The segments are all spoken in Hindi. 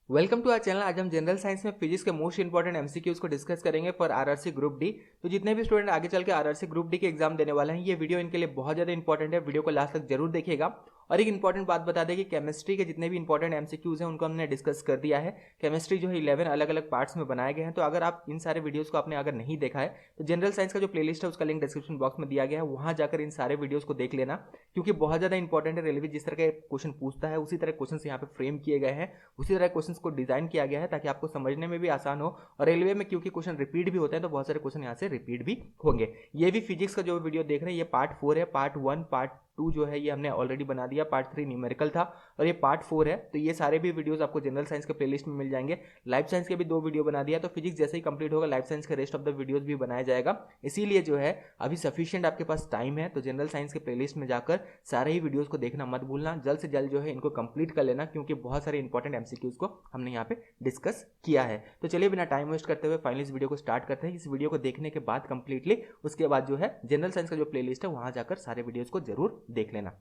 Welcome to our channel. आज हम जनरल साइंस में फिजिक्स के मोस्ट इंपॉर्टेंट एमसीक्यूज को डिस्कस करेंगे फॉर आरआरसी ग्रुप डी। तो जितने भी स्टूडेंट आगे चल के आरआरसी ग्रुप डी के एग्जाम देने वाले हैं, ये वीडियो इनके लिए बहुत ज्यादा इंपॉर्टेंट है। वीडियो को लास्ट तक जरूर देखिएगा। और एक इंपॉर्टेंट बात बता दें कि केमिस्ट्री के जितने भी इंपॉर्टेंट एमसीक्यूज हैं उनको हमने डिस्कस कर दिया है। केमिस्ट्री जो है 11 अलग अलग पार्ट्स में बनाए गए हैं। तो अगर आप इन सारे वीडियोस को आपने अगर नहीं देखा है तो जनरल साइंस का जो प्लेलिस्ट है उसका लिंक डिस्क्रिप्शन बॉक्स में दिया गया है, वहां जाकर इन सारे वीडियोस को देख लेना, क्योंकि बहुत ज्यादा इंपॉर्टेंट है। रेलवे जिस तरह के क्वेश्चन पूछता है उसी तरह क्वेश्चन यहाँ पे फ्रेम किए गए हैं, उसी तरह क्वेश्चन को डिजाइन किया गया है ताकि आपको समझने में भी आसान हो। और रेलवे में क्योंकि क्वेश्चन रिपीट भी होते हैं तो बहुत सारे क्वेश्चन यहाँ से रिपीट भी होंगे। ये भी फिजिक्स का जो वीडियो देख रहे हैं ये पार्ट 4 है। पार्ट 1 पार्ट 2 जो है ये हमने ऑलरेडी बना दिया। पार्ट 3 न्यूमेरिकल था और ये पार्ट 4 है। तो ये सारे भी वीडियोस आपको जनरल साइंस के प्लेलिस्ट में मिल जाएंगे। लाइफ साइंस के भी 2 वीडियो बना दिया, तो फिजिक्स जैसे ही कंप्लीट होगा लाइफ साइंस के रेस्ट ऑफ द वीडियोस भी बनाया जाएगा। इसीलिए जो है अभी सफिशिएंट आपके पास टाइम है, तो जनरल साइंस के प्लेलिस्ट में जाकर सारे ही वीडियोस को देखना मत भूलना। जल्द से जल्द जो है इनको कंप्लीट कर लेना, क्योंकि बहुत सारे इंपॉर्टेंट एमसीक्यूज को हमने यहाँ पे डिस्कस किया है। तो चलिए बिना टाइम वेस्ट करते हुए फाइनली इस वीडियो को स्टार्ट करते हैं। इस वीडियो को देखने के बाद कंप्लीटली उसके बाद जो है जनरल साइंस का जो प्लेलिस्ट है वहां जाकर सारे वीडियोस को जरूर देख लेना।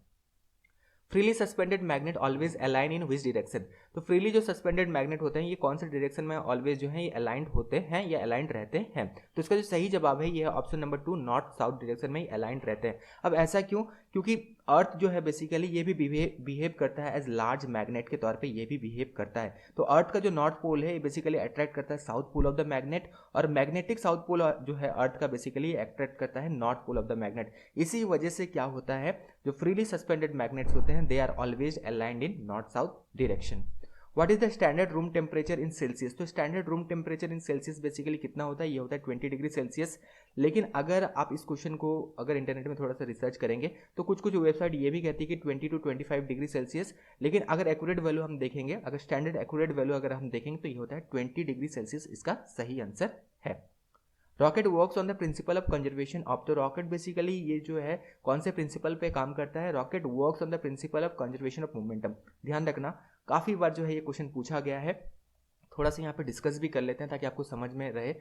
Freely suspended magnet always align in which direction. तो फ्रीली जो सस्पेंडेड मैग्नेट होते हैं ये कौन से डायरेक्शन में ऑलवेज जो है ये अलाइंड होते हैं या अलाइंड रहते हैं। तो इसका जो सही जवाब है ये है option number 2, north south direction में ही अलाइंड रहते हैं। अब ऐसा क्यों? क्योंकि अर्थ जो है बेसिकली ये भी बिहेव करता है एज लार्ज मैग्नेट के तौर पे, ये भी बिहेव करता है। तो अर्थ का जो नॉर्थ पोल है ये बेसिकली अट्रैक्ट करता है south pole of the magnet, और मैग्नेटिक साउथ पोल जो है अर्थ का बेसिकली अट्रैक्ट करता है north pole of the magnet. इसी वजह से क्या होता है, जो फ्रीली सस्पेंडेड मैग्नेट्स होते हैं they are always aligned in north south direction. What is the standard room temperature in Celsius? तो standard room temperature in Celsius basically कितना होता है, ये होता है 20 डिग्री सेल्सियस। लेकिन अगर आप इस क्वेश्चन को अगर इंटरनेट में थोड़ा सा रिसर्च करेंगे तो कुछ कुछ वेबसाइट ये भी कहती है कि 20 to 25 डिग्री सेल्सियस। लेकिन अगर एक्यूरेट वैल्यू हम देखेंगे, अगर स्टैंडर्ड एक्यूरेट वैल्यू अगर हम देखेंगे तो ये होता है 20 डिग्री सेल्सियस। इसका सही आंसर है। Rocket works on the principle of conservation of. तो रॉकेट बेसिकली ये जो है कौन से प्रिंसिपल पे काम करता है? Rocket works on the principle of conservation of momentum. ध्यान रखना, काफी बार जो है ये क्वेश्चन पूछा गया है। थोड़ा सा यहाँ पे डिस्कस भी कर लेते हैं ताकि आपको समझ में रहे।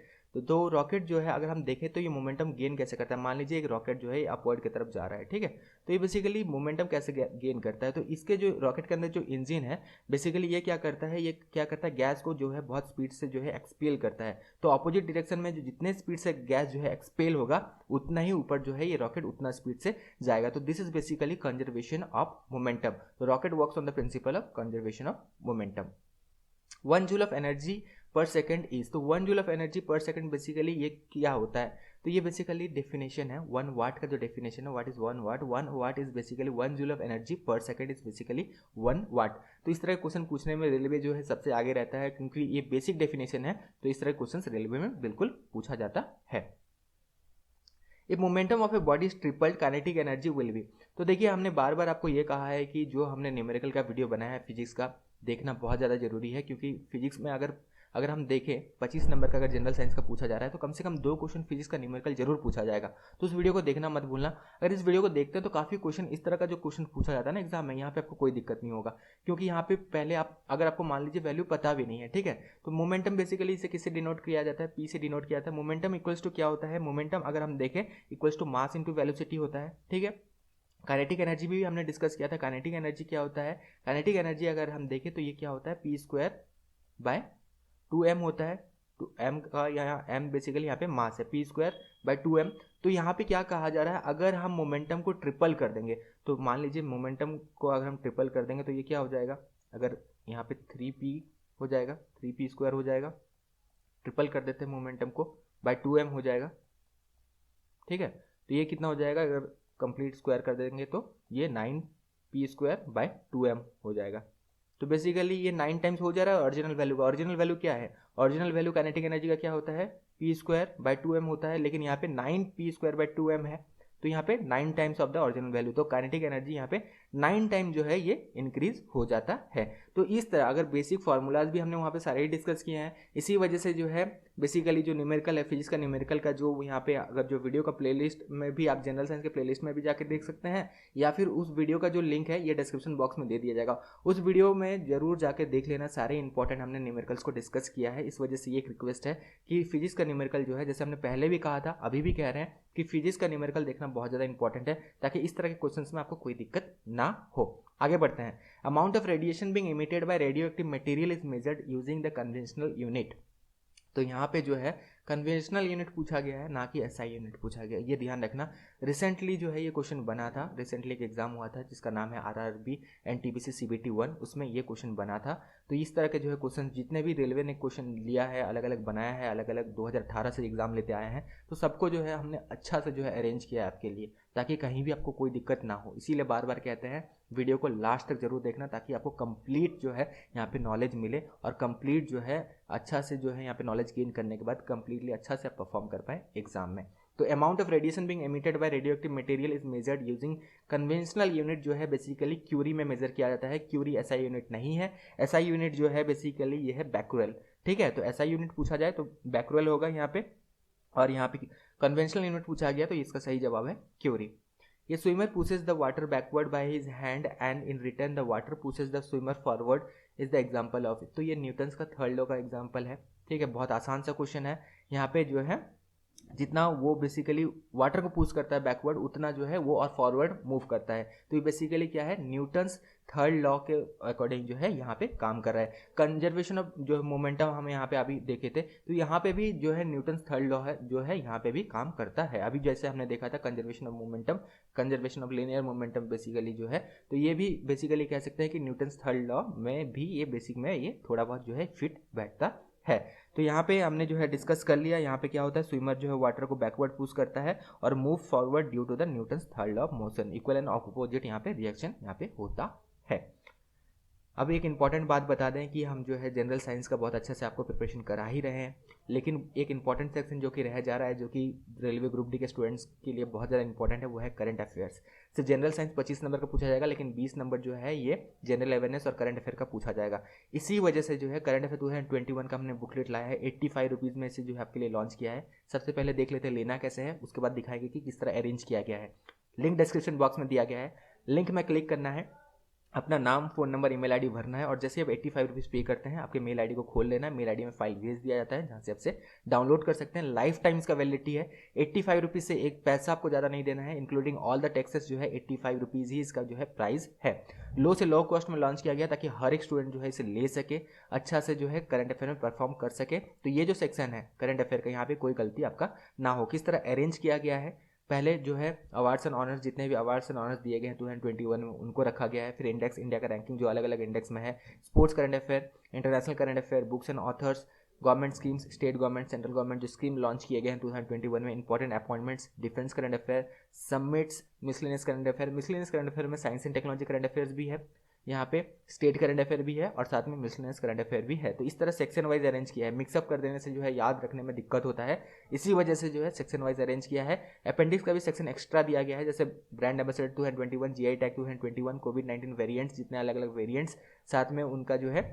तो रॉकेट जो है अगर हम देखें तो ये मोमेंटम गेन कैसे करता है। मान लीजिए एक रॉकेट जो है अपवर्ड की तरफ जा रहा है, ठीक है, तो ये बेसिकली मोमेंटम कैसे गेन करता है। तो इसके जो रॉकेट के अंदर जो इंजन है बेसिकली ये क्या करता है, ये क्या करता है, गैस को जो है बहुत स्पीड से जो है एक्सपेल करता है। तो अपोजिट डायरेक्शन में जो जितने स्पीड से गैस जो है एक्सपेल होगा उतना ही ऊपर जो है ये रॉकेट उतना स्पीड से जाएगा। तो this is basically conservation of momentum. तो rocket works on the principle of conservation of momentum. 1 joule of energy per second is. तो 1 joule of energy per second basically ये क्या होता है? तो ये बेसिकली डेफिनेशन है 1 वाट का। जो डेफिनेशन है what is 1 watt, 1 watt is basically 1 joule of energy per second is basically 1 watt. तो इस तरह क्वेश्चन पूछने में रेलवे जो है सबसे आगे रहता है, क्योंकि ये बेसिक डेफिनेशन है। तो इस तरह क्वेश्चन रेलवे में बिल्कुल पूछा जाता है। A momentum of a body is tripled kinetic energy will be. तो देखिए हमने बार बार आपको ये कहा है कि जो हमने न्यूमेरिकल का वीडियो बनाया है फिजिक्स का, देखना बहुत ज़्यादा जरूरी है, क्योंकि फिजिक्स में अगर हम देखें 25 नंबर का अगर जनरल साइंस का पूछा जा रहा है तो कम से कम 2 क्वेश्चन फिजिक्स का न्यूमेरिकल जरूर पूछा जाएगा। तो उस वीडियो को देखना मत भूलना। अगर इस वीडियो को देखते हैं तो काफ़ी क्वेश्चन इस तरह का जो क्वेश्चन पूछा जाता है ना एग्जाम में, यहाँ पे आपको कोई दिक्कत नहीं होगा, क्योंकि यहाँ पे पहले अगर आपको मान लीजिए वैल्यू पता भी नहीं है, ठीक है, तो मोमेंटम बेसिकली इसे किससे डिनोट किया जाता है, पी से डिनोट किया जाता है। मोमेंटम इक्वल्स टू क्या होता है? मोमेंटम अगर हम देखें equals to mass into velocity होता है, ठीक है। काइनेटिक एनर्जी भी हमने डिस्कस किया था। काइनेटिक एनर्जी क्या होता है? काइनेटिक एनर्जी अगर हम देखें तो ये क्या होता है, पी स्क्वायर बाय 2m होता है। तो m का यहाँ m बेसिकली यहाँ पे मास है, पी स्क्वायर बाय 2m। तो यहाँ पे क्या कहा जा रहा है, अगर हम मोमेंटम को ट्रिपल कर देंगे, तो मान लीजिए मोमेंटम को अगर हम ट्रिपल कर देंगे तो ये क्या हो जाएगा, अगर यहाँ पे 3p हो जाएगा, 3p स्क्वायर हो जाएगा। ट्रिपल कर देते हैं मोमेंटम को, बाय 2m हो जाएगा, ठीक है। तो ये कितना हो जाएगा, अगर कंप्लीट स्क्वायर कर देंगे तो ये 9p स्क्वायर बाय 2m हो जाएगा। तो बेसिकली ये 9 टाइम्स हो जा रहा है ओरिजिनल वैल्यू का। ओरिजिनल वैल्यू क्या है? ओरिजिनल वैल्यू काइनेटिक एनर्जी का क्या होता है, p स्क्वायर बाय 2m होता है, लेकिन यहाँ पे 9p स्क्वायर बाय 2m है, तो यहाँ पे 9 times of the original value. तो काइनेटिक एनर्जी यहाँ पे 9 टाइम जो है ये इंक्रीज हो जाता है। तो इस तरह अगर बेसिक फार्मूलाज भी हमने वहाँ पे सारे ही डिस्कस किए हैं। इसी वजह से जो है बेसिकली जो न्यूमेरिकल है फिजिक्स का न्यूमेरिकल का जो यहाँ पे अगर जो वीडियो का प्लेलिस्ट में भी आप जनरल साइंस के प्लेलिस्ट में भी जाकर देख सकते हैं, या फिर उस वीडियो का जो लिंक है ये डिस्क्रिप्शन बॉक्स में दे दिया जाएगा। उस वीडियो में जरूर जाकर देख लेना, सारे इंपॉर्टेंट हमने न्यूमेरिकल्स को डिस्कस किया है। इस वजह से ये एक रिक्वेस्ट है कि फिजिक्स का न्यूमेरिकल जो है, जैसे हमने पहले भी कहा था अभी भी कह रहे हैं कि फिजिक्स का न्यूमेरिकल देखना बहुत ज़्यादा इंपॉर्टेंट है, ताकि इस तरह के क्वेश्चंस में आपको कोई दिक्कत ना ना हो। आगे बढ़ते हैं। Amount of radiation being emitted by radioactive material is measured using the conventional unit. तो यहाँ पे जो है कन्वेंशनल यूनिट पूछा गया है, ना कि एसआई यूनिट पूछा गया, ये ध्यान रखना। रिसेंटली जो है ये क्वेश्चन बना था, रिसेंटली एक एग्जाम हुआ था जिसका नाम है आरआरबी एनटीपीसी सीबीटी 1, उसमें ये क्वेश्चन बना था। तो इस तरह के जो है क्वेश्चन जितने भी रेलवे ने क्वेश्चन लिया है, अलग अलग बनाया है, अलग अलग 2018 से एग्जाम लेते आए हैं, तो सबको जो है हमने अच्छा से जो है अरेंज किया है आपके लिए, ताकि कहीं भी आपको कोई दिक्कत ना हो। इसीलिए बार बार कहते हैं वीडियो को लास्ट तक जरूर देखना, ताकि आपको कंप्लीट जो है यहाँ पे नॉलेज मिले, और कंप्लीट जो है अच्छा से जो है यहाँ पे नॉलेज गेन करने के बाद कंप्लीटली अच्छा से आप परफॉर्म कर पाए एग्जाम में। तो amount of radiation being emitted by radioactive material is measured using conventional unit, जो है बेसिकली क्यूरी में मेजर किया जाता है। क्यूरी एसआई यूनिट नहीं है। एसआई यूनिट जो है बेसिकली ये है बैक्यूरेल, ठीक है। तो एसआई यूनिट पूछा जाए तो बैक्यूरेल होगा यहाँ पे, और यहाँ पे कन्वेंशनल यूनिट पूछा गया तो इसका सही जवाब है क्यूरी। ये swimmer pushes the water backward by his hand and in return the water pushes the swimmer forward is the example of it. तो ये न्यूटन्स का थर्ड लॉ का एग्जांपल है, ठीक है। बहुत आसान सा क्वेश्चन है। यहाँ पे जो है जितना वो बेसिकली वाटर को पुश करता है बैकवर्ड, उतना जो है वो और फॉरवर्ड मूव करता है। तो ये बेसिकली क्या है, न्यूटन्स थर्ड लॉ के अकॉर्डिंग जो है यहाँ पे काम कर रहा है। कंजर्वेशन ऑफ जो मोमेंटम हम यहाँ पे अभी देखे थे, तो यहाँ पे भी जो है न्यूटन्स थर्ड लॉ है जो है यहाँ पे भी काम करता है। अभी जैसे हमने देखा था conservation of momentum, conservation of linear momentum basically जो है, तो ये भी बेसिकली कह सकते हैं कि न्यूटन्स थर्ड लॉ में भी ये बेसिक में ये थोड़ा बहुत जो है फिट बैठता है। तो यहाँ पे हमने जो है डिस्कस कर लिया, यहाँ पे क्या होता है, स्विमर जो है वाटर को बैकवर्ड पुश करता है और move forward due to the Newton's third law of motion. Equal and opposite यहाँ पे रिएक्शन यहाँ पे होता है। अब एक इंपॉर्टेंट बात बता दें कि हम जो है जनरल साइंस का बहुत अच्छे से आपको प्रिपरेशन करा ही रहे हैं, लेकिन एक इंपॉर्टेंट सेक्शन जो कि रह जा रहा है, जो कि रेलवे ग्रुप डी के स्टूडेंट्स के लिए बहुत ज़्यादा इंपॉर्टेंट है, वो है करंट अफेयर्स। तो जनरल साइंस 25 नंबर का पूछा जाएगा, लेकिन 20 नंबर जो है ये जनरल अवेयरनेस और करंट अफेयर का पूछा जाएगा। इसी वजह से जो है करंट अफेयर 2021 का हमने बुकलेट लाया है, 85 रुपीज़ में से जो है आपके लिए लॉन्च किया है। सबसे पहले देख लेते हैं लेना कैसे है, उसके बाद दिखाएंगे कि किस तरह अरेंज किया गया है। लिंक डिस्क्रिप्शन बॉक्स में दिया गया है, लिंक में क्लिक करना है, अपना नाम, फ़ोन नंबर, ईमेल आईडी भरना है, और जैसे आप 85 रुपीज़ पे करते हैं आपके मेल आईडी को खोल लेना है। मेल आईडी में फाइल भेज दिया जाता है, जहाँ से आपसे डाउनलोड कर सकते हैं। लाइफ टाइम इसका वैलिडिटी है। 85 रुपीज़ से एक पैसा आपको ज़्यादा नहीं देना है, इंक्लूडिंग ऑल द टैक्सेस जो है 85 रुपीज़ ही इसका जो है प्राइस है। लो से लो कॉस्ट में लॉन्च किया गया ताकि हर एक स्टूडेंट जो है इसे ले सके, अच्छा से जो है करंट अफेयर में परफॉर्म कर सके। तो ये जो सेक्शन है करंट अफेयर का, यहाँ पे कोई गलती आपका ना हो। किस तरह अरेंज किया गया है, पहले जो है अवार्ड्स एंड ऑनर्स, जितने भी अवार्ड्स एंड ऑनर्स दिए गए हैं 2021 में, उनको रखा गया है। फिर इंडेक्स, इंडिया का रैंकिंग जो अलग अलग इंडेक्स में है, sports current affair, international current affair, books and authors, government schemes, state government, central government जो स्कीम लॉन्च किए गए हैं 2021 में, important appointments, defence current affair, summits, miscellaneous current affair. Miscellaneous current affair में science and technology current affairs भी है, यहाँ पे स्टेट करंट अफेयर भी है, और साथ में मिसलेनियस करंट अफेयर भी है। तो इस तरह सेक्शन वाइज अरेंज किया है। मिक्सअप कर देने से जो है याद रखने में दिक्कत होता है, इसी वजह से जो है सेक्शन वाइज अरेंज किया है। अपेंडिक्स का भी सेक्शन एक्स्ट्रा दिया गया है, जैसे ब्रांड एम्बेसडर 2021, जीआई टैग 2021, कोविड-19 वेरिएंट्स, जितने अलग अलग वेरिएंट्स, साथ में उनका जो है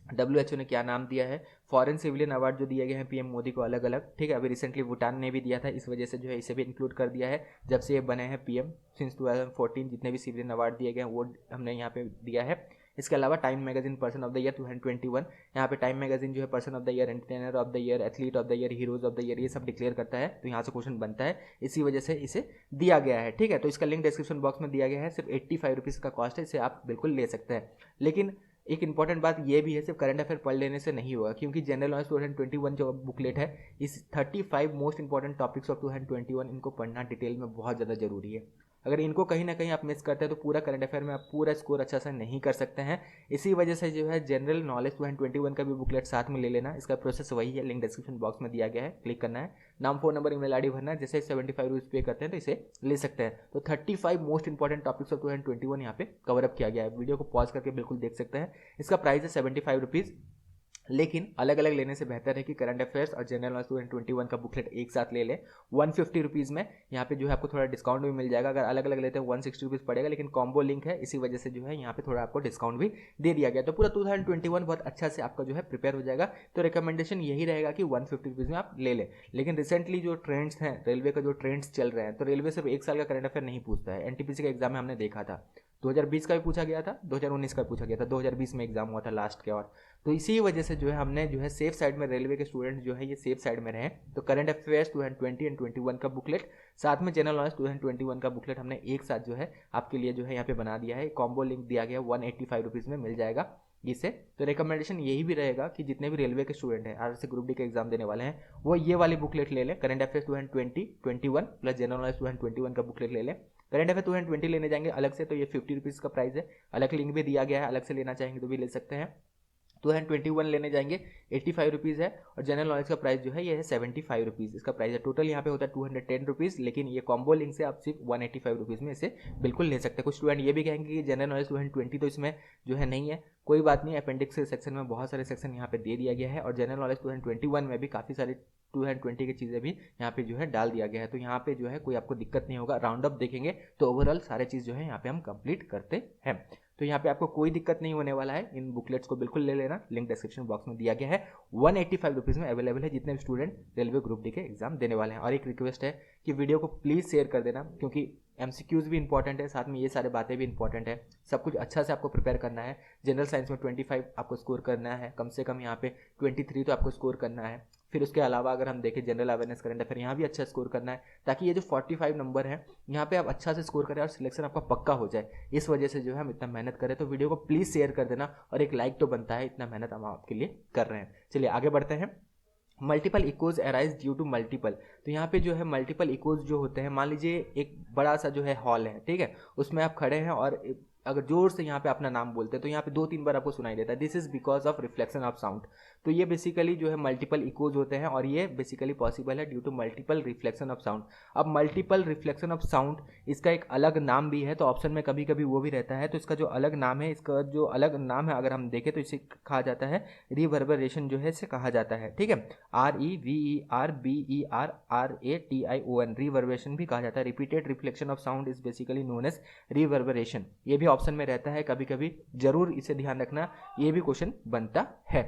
WHO ने क्या नाम दिया है, फॉरेन सिविलियन अवार्ड जो दिए गए हैं पीएम मोदी को अलग अलग, ठीक है। अभी रिसेंटली भूटान ने भी दिया था, इस वजह से जो है इसे भी इंक्लूड कर दिया है। जब से ये बने हैं पीएम सिंस 2014, जितने भी सिविलियन अवार्ड दिए गए हैं वो हमने यहाँ पे दिया है। इसके अलावा time magazine person of the year 2021, यहाँ पे टाइम मैगजीन जो है person of the year, entertainer of the year, athlete of the year, heroes of the year, ये सब डिक्लेयर करता है। तो यहाँ से क्वेश्चन बनता है, इसी वजह से इसे दिया गया है, ठीक है। तो इसका लिंक डिस्क्रिप्शन बॉक्स में दिया गया है, सिर्फ 85 रुपीज़ का कॉस्ट है, इसे आप बिल्कुल ले सकते हैं। लेकिन एक इंपॉर्टेंट बात ये भी है, सिर्फ करंट अफेयर पढ़ लेने से नहीं होगा, क्योंकि जनरल नॉलेज 2021 जो बुकलेट है, इस 35 मोस्ट इंपॉर्टेंट टॉपिक्स ऑफ 2021, इनको पढ़ना डिटेल में बहुत ज़्यादा जरूरी है। अगर इनको कहीं ना कहीं आप मिस करते हैं तो पूरा करंट अफेयर में आप पूरा स्कोर अच्छा से नहीं कर सकते हैं। इसी वजह से जो है जनरल नॉलेज 2021 का भी बुकलेट साथ में ले लेना। इसका प्रोसेस वही है, लिंक डिस्क्रिप्शन बॉक्स में दिया गया है, क्लिक करना है, नाम, फोन नंबर, ईमेल आईडी भरना है। जैसे 75 रुपीज़ पे करते हैं तो इसे ले सकते हैं। तो 35 मोस्ट इंपॉर्टेंट टॉपिक्स ऑफ 2021 यहाँ पे कवर अप किया गया है। वीडियो को पॉज करके बिल्कुल देख सकते हैं। इसका प्राइस है 75 रुपीज़, लेकिन अलग अलग लेने से बेहतर है कि करंट अफेयर्स और जनरल नॉलेज 2021 का बुकलेट एक साथ ले लें 150 रुपीज़ में। यहाँ पे जो है आपको थोड़ा डिस्काउंट भी मिल जाएगा। अगर अलग अलग लेते हैं 160 रुपीज़ पड़ेगा, लेकिन कॉम्बो लिंक है, इसी वजह से जो है यहाँ पे थोड़ा आपको डिस्काउंट भी दे दिया गया। तो पूरा 2021 बहुत अच्छा से आपका जो है प्रिपेयर हो जाएगा। तो रिकमेंडेशन यही रहेगा कि 150 रुपीज़ में आप ले लें। लेकिन रिसेंटली जो ट्रेंड्स हैं, रेलवे का जो ट्रेंड्स चल रहे हैं, तो रेलवे सिर्फ एक साल का करंट अफेयर नहीं पूछता है। एनटीपीसी का एग्जाम में हमने देखा था 2020 का भी पूछा गया था, 2019 का भी पूछा गया था, 2020 में एग्जाम हुआ था लास्ट के। और तो इसी वजह से जो है हमने जो है सेफ साइड में रेलवे के स्टूडेंट जो है ये सेफ साइड में रहें। तो करंट अफेयर्स 2020 एंड 21 का बुकलेट, साथ में जनरल नॉलेज 2021 का बुकलेट हमने एक साथ जो है आपके लिए जो है यहाँ पे बना दिया है। कॉम्बो लिंक दिया गया 185 रुपीज़ में मिल जाएगा इससे। तो रिकमेंडेशन यही भी रहेगा कि जितने भी रेलवे के स्टूडेंट हैं आरआरसी ग्रुप डी के एग्जाम देने वाले हैं वो ये वाली बुकलेट ले लें, current affairs 2020-21 plus general knowledge 2021 का बुकलेट ले लें। करंट अफेयर 2020 लेने जाएंगे अलग से तो ये 50 रुपीज़ का प्राइस है, अलग लिंक भी दिया गया है, अलग से लेना चाहेंगे तो भी ले सकते हैं। 2021 लेने जाएंगे 85 रुपीज़ है और जनरल नॉलेज का प्राइस जो है ये है 75 रुपीज़ इसका प्राइस है। टोटल यहाँ पे होता है 210 रुपीज़, लेकिन ये कॉम्बो लिंक से आप सिर्फ 185 रुपीज़ में इसे बिल्कुल ले सकते हैं। कुछ स्टूडेंट ये भी कहेंगे कि जनरल नॉलेज 2020 तो इसमें जो है नहीं है, कोई बात नहीं, अपेंडिक्स सेक्शन में बहुत सारे सेक्शन यहाँ पे दे दिया गया है और जनरल नॉलेज 2021 में भी काफ़ी सारे 2020 की चीज़ें भी यहाँ पे जो है डाल दिया गया है। तो यहाँ पे जो है कोई आपको दिक्कत नहीं होगा, राउंड अप देखेंगे तो ओवरऑल सारे चीज़ जो है यहाँ पे हम कंप्लीट करते हैं। तो यहाँ पे आपको कोई दिक्कत नहीं होने वाला है, इन बुकलेट्स को बिल्कुल ले लेना, लिंक डिस्क्रिप्शन बॉक्स में दिया गया है। 185 रुपीज़ में अवेलेबल है जितने भी स्टूडेंट रेलवे ग्रुप डी के एग्जाम देने वाले हैं। और एक रिक्वेस्ट है कि वीडियो को प्लीज़ शेयर कर देना, क्योंकि MCQs भी इंपॉर्टेंट है, साथ में ये सारे बातें भी इंपॉर्टेंट है। सब कुछ अच्छा से आपको प्रिपेयर करना है। जनरल साइंस में 25 आपको स्कोर करना है, कम से कम यहाँ पे 23 तो आपको स्कोर करना है। फिर उसके अलावा अगर हम देखें जनरल अवेयरनेस करंट अफेयर, यहाँ भी अच्छा स्कोर करना है ताकि ये जो 45 नंबर है यहाँ पे आप अच्छा से स्कोर करें और सिलेक्शन आपका पक्का हो जाए। इस वजह से जो है हम इतना मेहनत करें, तो वीडियो को प्लीज़ शेयर कर देना और एक लाइक तो बनता है, इतना मेहनत हम आपके लिए कर रहे हैं। चलिए आगे बढ़ते हैं। Multiple echoes arise due to multiple, तो यहाँ पे जो है मल्टीपल इकोज जो होते हैं, मान लीजिए एक बड़ा सा जो है हॉल है, ठीक है, उसमें आप खड़े हैं और अगर जोर से यहाँ पे अपना नाम बोलते हैं तो यहाँ पे 2-3 बार आपको सुनाई देता है। This is because of reflection of sound. तो ये बेसिकली जो है मल्टीपल इकोज होते हैं और ये बेसिकली पॉसिबल है due to multiple reflection of sound. अब मल्टीपल रिफ्लेक्शन ऑफ साउंड इसका एक अलग नाम भी है, तो ऑप्शन में कभी कभी वो भी रहता है। तो इसका जो अलग नाम है, इसका जो अलग नाम है अगर हम देखें तो इसे कहा जाता है रिवर्बरेशन, जो है इसे कहा जाता है, ठीक है, REVERBERRATION, रिवर्बरेशन भी कहा जाता है। Repeated reflection of sound is basically known as reverberation. ये भी ऑप्शन में रहता है कभी कभी, जरूर इसे ध्यान रखना, ये भी क्वेश्चन बनता है।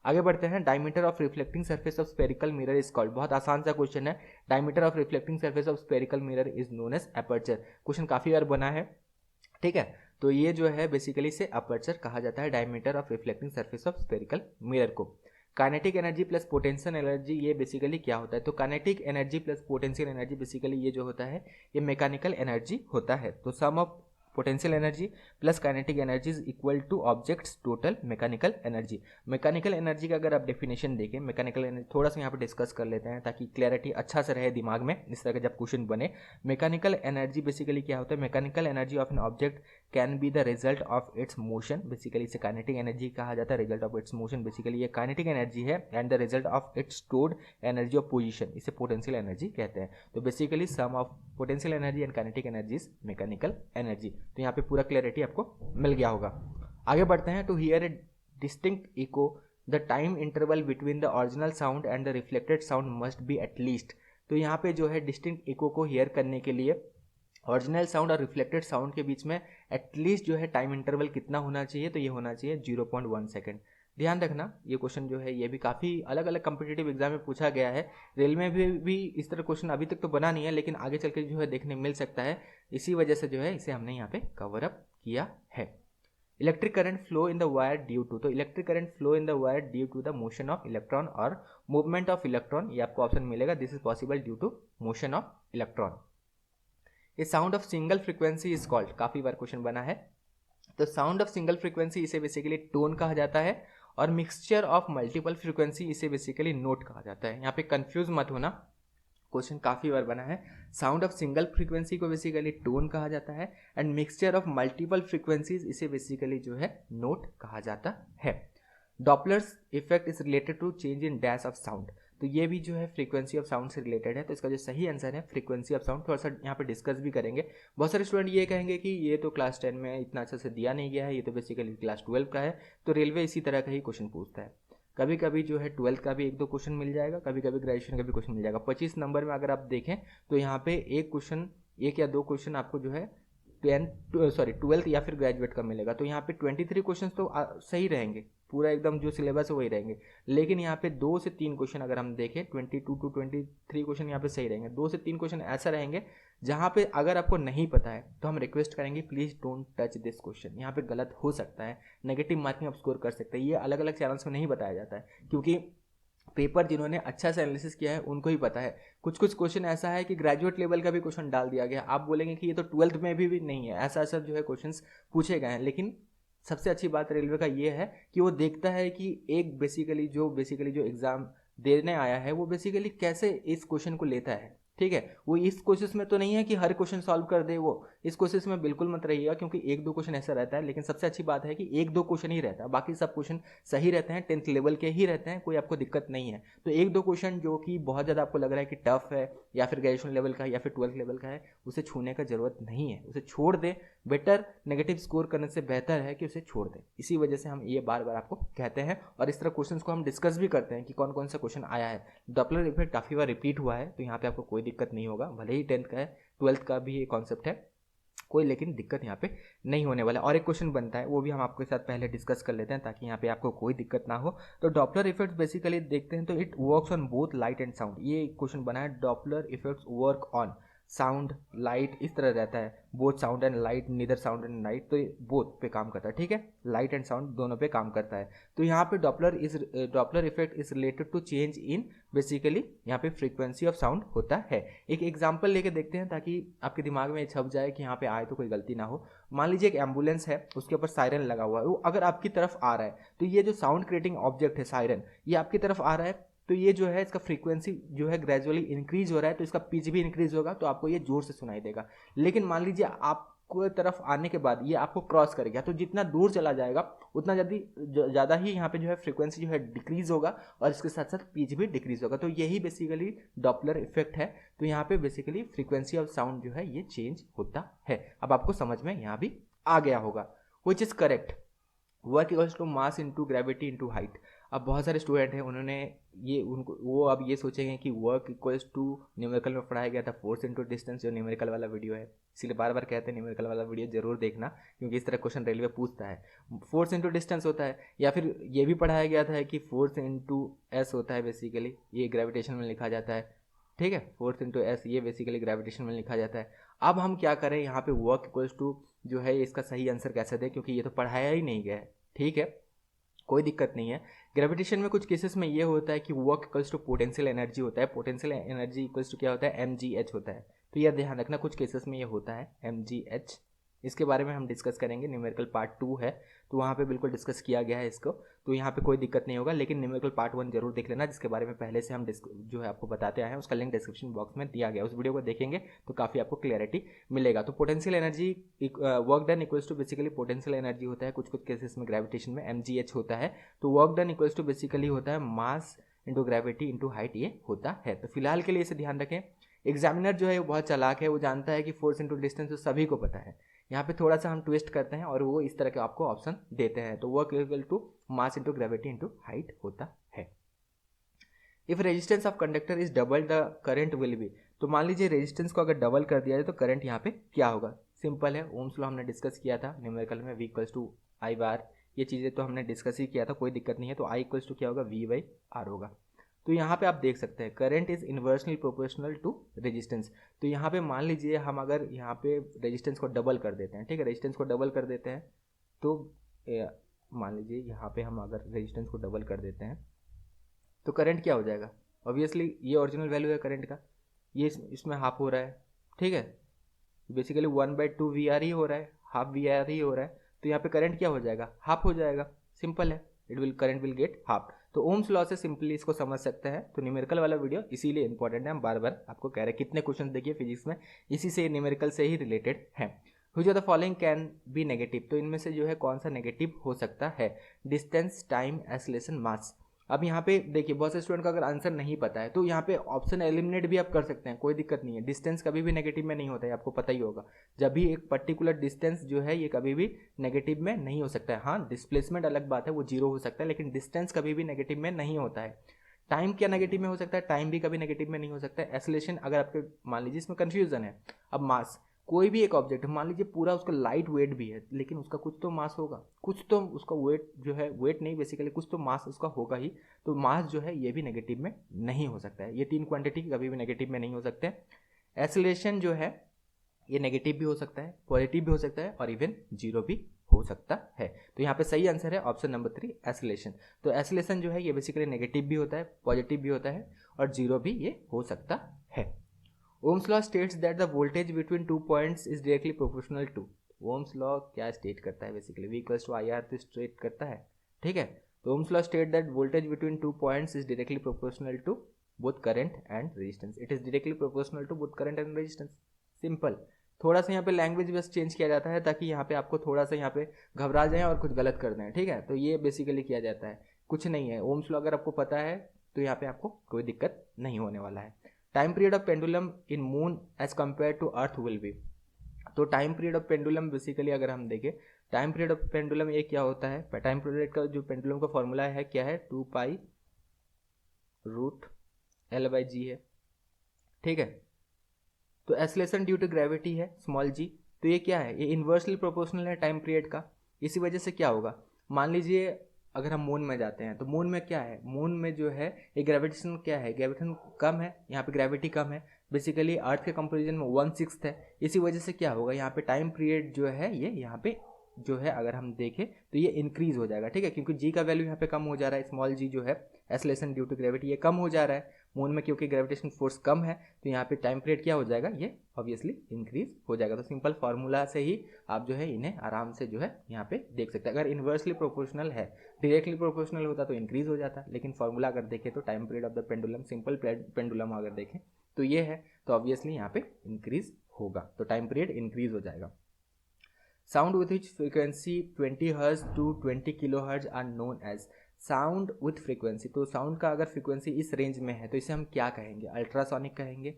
आगे बढ़ते हैं। Diameter of reflecting surface of spherical mirror is called, बहुत आसान सा क्वेश्चन है। Diameter of reflecting surface of spherical mirror is known as aperture. Question काफी बार बना है, ठीक है, तो ये जो है बेसिकली इसे अपर्चर कहा जाता है, diameter of reflecting surface of spherical mirror को। Kinetic energy plus potential energy, ये बेसिकली क्या होता है? तो kinetic energy plus potential energy basically ये जो होता है ये मैकेनिकल एनर्जी होता है। तो sum of potential energy plus kinetic energy is equal to objects total mechanical energy. Mechanical energy का अगर आप डेफिनेशन देखें, मैकेनिकल एनर्जी थोड़ा सा यहाँ पे डिस्कस कर लेते हैं ताकि क्लैरिटी अच्छा से रहे दिमाग में, इस तरह का जब क्वेश्चन बने। मैकेनिकल एनर्जी बेसिकली क्या होता है? Mechanical energy of an object can be the result of its motion, basically इसे काइनेटिक एनर्जी कहा जाता है, result of its motion. Basically ये काइनेटिक एनर्जी है and the result of its stored energy of position, इसे पोटेंशियल एनर्जी कहते हैं। तो basically sum of potential energy and kinetic energy is mechanical energy. तो यहाँ पे पूरा क्लैरिटी आपको मिल गया होगा। आगे बढ़ते हैं। To hear a distinct echo the time interval between the original sound and the reflected sound must be at least. तो यहाँ पे जो है डिस्टिंक्ट इको को हियर करने के लिए ओरिजिनल साउंड और रिफ्लेक्टेड साउंड के बीच में एटलीस्ट जो है टाइम इंटरवल कितना होना चाहिए? तो ये होना चाहिए 0.1 सेकेंड। ध्यान रखना, ये क्वेश्चन जो है ये भी काफ़ी अलग अलग कम्पिटिटिव एग्जाम में पूछा गया है। रेलवे में भी इस तरह क्वेश्चन अभी तक तो बना नहीं है, लेकिन आगे चल के जो है देखने मिल सकता है। इसी वजह से जो है इसे हमने यहाँ पे कवर अप किया है। Electric current flow in the wire due to, तो electric current flow in the wire due to the motion of electron और मूवमेंट ऑफ इलेक्ट्रॉन, ये आपको ऑप्शन मिलेगा। This is possible due to motion of electron. A sound of single frequency is called, काफ़ी बार क्वेश्चन बना है। तो साउंड ऑफ सिंगल फ्रीक्वेंसी इसे बेसिकली टोन कहा जाता है और मिक्सचर ऑफ मल्टीपल फ्रीक्वेंसी इसे बेसिकली नोट कहा जाता है। यहाँ पे कंफ्यूज मत होना, क्वेश्चन काफ़ी बार बना है। साउंड ऑफ सिंगल फ्रीक्वेंसी को बेसिकली टोन कहा जाता है and mixture of multiple frequencies इसे बेसिकली जो है नोट कहा जाता है। Doppler's effect is related to change in dash of sound, तो ये भी जो है फ्रीक्वेंसी ऑफ साउंड से रिलेटेड है। तो इसका जो सही आंसर है फ्रीक्वेंसी ऑफ साउंड। थोड़ा सा यहाँ पे डिस्कस भी करेंगे। बहुत सारे स्टूडेंट ये कहेंगे कि ये तो क्लास 10 में इतना अच्छा से दिया नहीं गया है, ये तो बेसिकली क्लास 12 का है। तो रेलवे इसी तरह का ही क्वेश्चन पूछता है। कभी कभी जो है 12th का भी 1-2 क्वेश्चन मिल जाएगा, कभी कभी ग्रेजुएशन का भी क्वेश्चन मिल जाएगा। 25 नंबर में अगर आप देखें तो यहाँ पे एक या दो क्वेश्चन आपको जो है 12th या फिर ग्रेजुएट का मिलेगा। तो यहाँ पे 23 क्वेश्चन तो सही रहेंगे, पूरा एकदम जो सिलेबस है वही रहेंगे। लेकिन यहाँ पे 2 से 3 क्वेश्चन अगर हम देखें 22 to 23 क्वेश्चन यहाँ पे सही रहेंगे। 2 से 3 क्वेश्चन ऐसा रहेंगे जहाँ पे अगर आपको नहीं पता है तो हम रिक्वेस्ट करेंगे please don't touch this question. यहाँ पे गलत हो सकता है, नेगेटिव मार्किंग आप स्कोर कर सकते हैं। ये अलग अलग चैनल्स में नहीं बताया जाता है क्योंकि पेपर जिन्होंने अच्छा से एनालिसिस किया है उनको ही पता है। कुछ कुछ क्वेश्चन ऐसा है कि ग्रेजुएट लेवल का भी क्वेश्चन डाल दिया गया, आप बोलेंगे कि ये तो 12th में भी नहीं है, ऐसा ऐसा जो है क्वेश्चंस पूछे गए हैं। लेकिन सबसे अच्छी बात रेलवे का ये है कि वो देखता है कि एक बेसिकली जो एग्ज़ाम देने आया है वो बेसिकली कैसे इस क्वेश्चन को लेता है। ठीक है, वो इस कोशिश में तो नहीं है कि हर क्वेश्चन सॉल्व कर दे, वो इस कोशिश में बिल्कुल मत रहिएगा क्योंकि 1-2 क्वेश्चन ऐसा रहता है। लेकिन सबसे अच्छी बात है कि 1-2 क्वेश्चन ही रहता है, बाकी सब क्वेश्चन सही रहते हैं, 10th लेवल के ही रहते हैं, कोई आपको दिक्कत नहीं है। तो 1-2 क्वेश्चन जो कि बहुत ज़्यादा आपको लग रहा है कि टफ है या फिर ग्रेजुएशन लेवल का है या फिर 12th लेवल का है, उसे छूने का जरूरत नहीं है, उसे छोड़ दे। बेटर नेगेटिव स्कोर करने से बेहतर है कि उसे छोड़ दे। इसी वजह से हम ये बार बार आपको कहते हैं और इस तरह क्वेश्चंस को हम डिस्कस भी करते हैं कि कौन कौन सा क्वेश्चन आया है। डॉपलर इफेक्ट काफ़ी बार रिपीट हुआ है तो यहाँ पे आपको कोई दिक्कत नहीं होगा, भले ही 10th का है 12th का भी ये कॉन्सेप्ट है, कोई लेकिन दिक्कत यहाँ पे नहीं होने वाला। और एक क्वेश्चन बनता है वो भी हम आपके साथ पहले डिस्कस कर लेते हैं ताकि यहाँ पे आपको कोई दिक्कत ना हो। तो डॉपलर इफेक्ट्स बेसिकली देखते हैं तो it works on both light and sound. ये क्वेश्चन बना है Doppler effects work on sound light, इस तरह रहता है, both sound and light, neither sound and light, तो ये बोथ पे काम करता है। ठीक है, लाइट एंड साउंड दोनों पे काम करता है। तो यहाँ पे Doppler effect is related to change in basically यहाँ पे फ्रीक्वेंसी ऑफ साउंड होता है। एक एग्जांपल लेके देखते हैं ताकि आपके दिमाग में छप जाए कि यहाँ पे आए तो कोई गलती ना हो। मान लीजिए एक एम्बुलेंस है, उसके ऊपर सायरन लगा हुआ है, वो अगर आपकी तरफ आ रहा है तो ये जो साउंड क्रिएटिंग ऑब्जेक्ट है सायरन, ये आपकी तरफ आ रहा है तो ये जो है इसका फ्रीक्वेंसी जो है ग्रेजुअली इंक्रीज हो रहा है तो इसका पिच भी इंक्रीज होगा तो आपको ये जोर से सुनाई देगा। लेकिन मान लीजिए आपको तरफ आने के बाद ये आपको क्रॉस करेगा तो जितना दूर चला जाएगा उतना ज़्यादा ही यहाँ पे जो है फ्रीक्वेंसी जो है डिक्रीज होगा और इसके साथ साथ पिच भी डिक्रीज होगा। तो यही बेसिकली डॉपलर इफेक्ट है। तो यहाँ पे बेसिकली फ्रीक्वेंसी ऑफ साउंड जो है ये चेंज होता है। अब आपको समझ में यहाँ भी आ गया होगा। Which is correct, work equals to mass into gravity into height. अब बहुत सारे स्टूडेंट हैं उन्होंने वो अब ये सोचेंगे कि वर्क इक्वल्स टू न्यूमेरिकल में पढ़ाया गया था फोर्स इंटू डिस्टेंस, जो न्यूमेरिकल वाला वीडियो है, इसलिए बार बार कहते हैं न्यूमेरिकल वाला वीडियो जरूर देखना क्योंकि इस तरह क्वेश्चन रेलवे पूछता है। फोर्स इंटू डिस्टेंस होता है, या फिर ये भी पढ़ाया गया था कि फोर्स इंटू एस होता है, बेसिकली ये ग्रेविटेशन में लिखा जाता है। ठीक है, फोर्स इंटू एस ये बेसिकली ग्रेविटेशन में लिखा जाता है। अब हम क्या करें, यहाँ पे वर्क इक्वल्स टू जो है इसका सही आंसर कैसे दें क्योंकि ये तो पढ़ाया ही नहीं गया है। ठीक है, कोई दिक्कत नहीं है। ग्रेविटेशन में कुछ केसेस में ये होता है कि work equals to potential energy होता है, पोटेंशियल एनर्जी इक्वल्स टू क्या होता है mgh होता है। तो यह ध्यान रखना, कुछ केसेस में ये होता है mgh। इसके बारे में हम डिस्कस करेंगे, न्यूमेरिकल पार्ट 2 है तो वहाँ पे बिल्कुल डिस्कस किया गया है इसको, तो यहाँ पे कोई दिक्कत नहीं होगा। लेकिन न्यूमेरिकल पार्ट 1 जरूर देख लेना जिसके बारे में पहले से हम जो है आपको बताते आए हैं, उसका लिंक डिस्क्रिप्शन बॉक्स में दिया गया, उस वीडियो को देखेंगे तो काफ़ी आपको क्लैरिटी मिलेगा। तो potential energy work done equals to basically potential energy होता है, कुछ कुछ केसेस में ग्रेविटेशन में mgh होता है। तो work done equals to basically होता है mass into gravity into height, ये होता है। तो फिलहाल के लिए इसे ध्यान रखें। एग्जामिनर जो है वो बहुत चालाक है, वो जानता है कि फोर्स इंटू डिस्टेंस तो सभी को पता है, यहाँ पे थोड़ा सा हम ट्विस्ट करते हैं और वो इस तरह के आपको ऑप्शन देते हैं। तो work equal to mass into gravity into height होता है। If resistance of conductor is double the current will be. तो मान लीजिए रेजिस्टेंस को अगर डबल कर दिया जाए तो करंट यहाँ पे क्या होगा, सिंपल है, ओम्स लॉ हमने डिस्कस किया था न्यूमेरिकल में, V इक्वल्स टू आई बार, ये चीज़ें तो हमने डिस्कस ही किया था, कोई दिक्कत नहीं है। तो I इक्वल्स टू क्या होगा, V/R होगा। तो यहाँ पे आप देख सकते हैं current is inversely proportional to resistance. तो यहाँ पे मान लीजिए हम अगर यहाँ पे रेजिस्टेंस को डबल कर देते हैं, ठीक है, रेजिस्टेंस को डबल कर देते हैं तो मान लीजिए यहाँ पे हम अगर रेजिस्टेंस को डबल कर देते हैं तो करंट क्या हो जाएगा, ऑब्वियसली ये ओरिजिनल वैल्यू है करंट का, ये इसमें हाफ हो रहा है। ठीक है, बेसिकली 1/2 VR ही हो रहा है, हाफ VR ही हो रहा है। तो यहाँ पे करंट क्या हो जाएगा, हाफ हो जाएगा, सिंपल है, करंट विल गेट हाफ। तो ओम्स लॉ से सिंपली इसको समझ सकते हैं। तो न्यूमेरिकल वाला वीडियो इसीलिए इंपॉर्टेंट है, हम बार बार आपको कह रहे हैं कितने क्वेश्चन देखिए फिजिक्स में इसी से न्यूमेरिकल से ही रिलेटेड है। Which of the following can be negative. तो इनमें से जो है कौन सा नेगेटिव हो सकता है, डिस्टेंस, टाइम, एक्सेलरेशन, मास। अब यहाँ पे देखिए बहुत से स्टूडेंट का अगर आंसर नहीं पता है तो यहाँ पे ऑप्शन एलिमिनेट भी आप कर सकते हैं, कोई दिक्कत नहीं है। डिस्टेंस कभी भी नेगेटिव में नहीं होता है, आपको पता ही होगा, जब भी एक पर्टिकुलर डिस्टेंस जो है ये कभी भी नेगेटिव में नहीं हो सकता है। हाँ, डिस्प्लेसमेंट अलग बात है, वो 0 हो सकता है, लेकिन डिस्टेंस कभी भी नेगेटिव में नहीं होता है। टाइम क्या नेगेटिव में हो सकता है, टाइम भी कभी नेगेटिव में नहीं हो सकता है। एक्सेलरेशन अगर आपके मान लीजिए इसमें कन्फ्यूजन है। अब मास, कोई भी एक ऑब्जेक्ट मान लीजिए पूरा उसका लाइट वेट भी है, लेकिन उसका कुछ तो मास होगा, कुछ तो उसका वेट जो है, वेट नहीं बेसिकली कुछ तो मास उसका होगा ही, तो मास जो है ये भी नेगेटिव में नहीं हो सकता है। ये तीन क्वांटिटी कभी भी नेगेटिव में नहीं हो सकते। एक्सेलरेशन जो है ये नेगेटिव भी हो सकता है, पॉजिटिव भी हो सकता है और इवन जीरो भी हो सकता है। तो यहाँ पे सही आंसर है ऑप्शन नंबर 3 एक्सेलरेशन। तो एक्सेलरेशन जो है ये बेसिकली नेगेटिव भी होता है, पॉजिटिव भी होता है और जीरो भी ये हो सकता है। Ohm's law states that the voltage between 2 points is directly proportional to. Ohm's law क्या स्टेट करता है basically, V equals to IR तो स्टेट करता है, ठीक है। तो Ohm's law state that voltage between 2 points is directly proportional to both current and resistance. It is directly proportional to both current and resistance. Simple. थोड़ा सा यहाँ पे लैंग्वेज बस चेंज किया जाता है ताकि यहाँ पे आपको थोड़ा सा यहाँ पे घबरा जाए और कुछ गलत कर दें, ठीक है। तो ये बेसिकली किया जाता है, कुछ नहीं है। ओम्स लॉ अगर आपको पता है तो यहाँ पे आपको कोई दिक्कत नहीं होने वाला है। Time period of pendulum in moon as compare to earth will be. तो time period of pendulum basically अगर हम देखें, टाइम पीरियड ऑफ पेंडुलम ये क्या होता है, टाइम पीरियड का जो पेंडुलम का फॉर्मूला है क्या है, 2π√L/g है, ठीक है। तो एक्सेलरेशन ड्यू टू ग्रेविटी है स्मॉल g। तो ये क्या है, ये इन्वर्सली प्रोपोर्शनल है टाइम पीरियड का। इसी वजह से क्या होगा, मान लीजिए अगर हम मून में जाते हैं तो मून में क्या है, मून में जो है ये ग्रेविटेशन क्या है, ग्रेविटेशन कम है, यहाँ पे ग्रेविटी कम है। बेसिकली अर्थ के कंपेरिजन में 1/6 है। इसी वजह से क्या होगा, यहाँ पे टाइम पीरियड जो है ये यहाँ पे जो है अगर हम देखें तो ये इंक्रीज हो जाएगा, ठीक है, क्योंकि जी का वैल्यू यहाँ पे कम हो जा रहा है, स्मॉल जी जो है एक्सेलरेशन ड्यू टू ग्रेविटी ये कम हो जा रहा है मून में, क्योंकि ग्रेविटेशन फोर्स कम है। तो यहाँ पे टाइम पीरियड क्या हो जाएगा, ये ऑब्वियसली इंक्रीज हो जाएगा। तो सिंपल फार्मूला से ही आप जो है इन्हें आराम से जो है यहाँ पे देख सकते हैं। अगर इन्वर्सली प्रोपोर्शनल है, डायरेक्टली प्रोपोर्शनल होता तो इंक्रीज हो जाता, लेकिन फार्मूला अगर देखें तो time period of the pendulum, simple pendulum अगर देखें तो ये है, तो ऑब्वियसली यहाँ पे इंक्रीज होगा, तो टाइम पीरियड इंक्रीज हो जाएगा। Sound with which frequency 20 hertz to 20 kilo hertz are known as. Sound with frequency, तो साउंड का अगर फ्रीक्वेंसी इस रेंज में है तो इसे हम क्या कहेंगे, अल्ट्रासोनिक कहेंगे,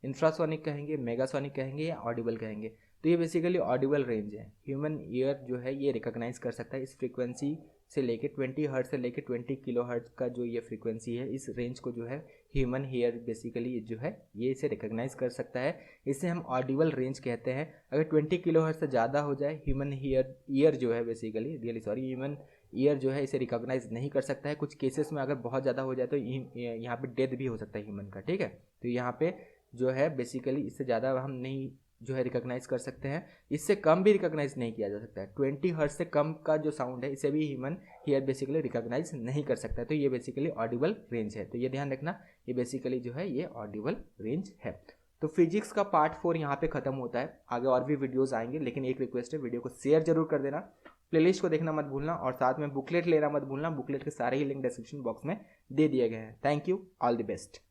इंफ्रासोनिक कहेंगे, मेगासोनिक कहेंगे या ऑडिबल कहेंगे। तो ये बेसिकली ऑडिबल रेंज है। ह्यूमन ईयर जो है ये रिकॉग्नाइज कर सकता है इस फ्रीक्वेंसी से लेके 20 हर्ट्ज से लेके 20 किलो हर्ट्ज का जो ये फ्रीक्वेंसी है, इस रेंज को जो है ह्यूमन ईयर बेसिकली जो है ये इसे रिकॉग्नाइज कर सकता है। इसे हम ऑडिबल रेंज कहते हैं। अगर 20 किलो हर्ट्ज से ज़्यादा हो जाए, ह्यूमन ईयर जो है बेसिकली ह्यूमन ईयर जो है इसे रिकॉग्नाइज नहीं कर सकता है। कुछ केसेस में अगर बहुत ज़्यादा हो जाए तो यहाँ पे डेथ भी हो सकता है ह्यूमन का, ठीक है। तो यहाँ पे जो है बेसिकली इससे ज़्यादा हम नहीं जो है रिकॉग्नाइज कर सकते हैं, इससे कम भी रिकॉग्नाइज नहीं किया जा सकता है। 20 हर्ट्ज से कम का जो साउंड है इसे भी ह्यूमन ईयर बेसिकली रिकॉग्नाइज नहीं कर सकता है। तो ये बेसिकली ऑडिबल रेंज है। तो ये ध्यान रखना, ये बेसिकली जो है ये ऑडिबल रेंज है। तो फिजिक्स का पार्ट 4 यहाँ पे खत्म होता है। आगे और भी वीडियोस आएंगे, लेकिन एक रिक्वेस्ट है, वीडियो को शेयर जरूर कर देना, प्लेलिस्ट को देखना मत भूलना और साथ में बुकलेट लेना मत भूलना। बुकलेट के सारे ही लिंक डिस्क्रिप्शन बॉक्स में दे दिए गए हैं। Thank you, all the best.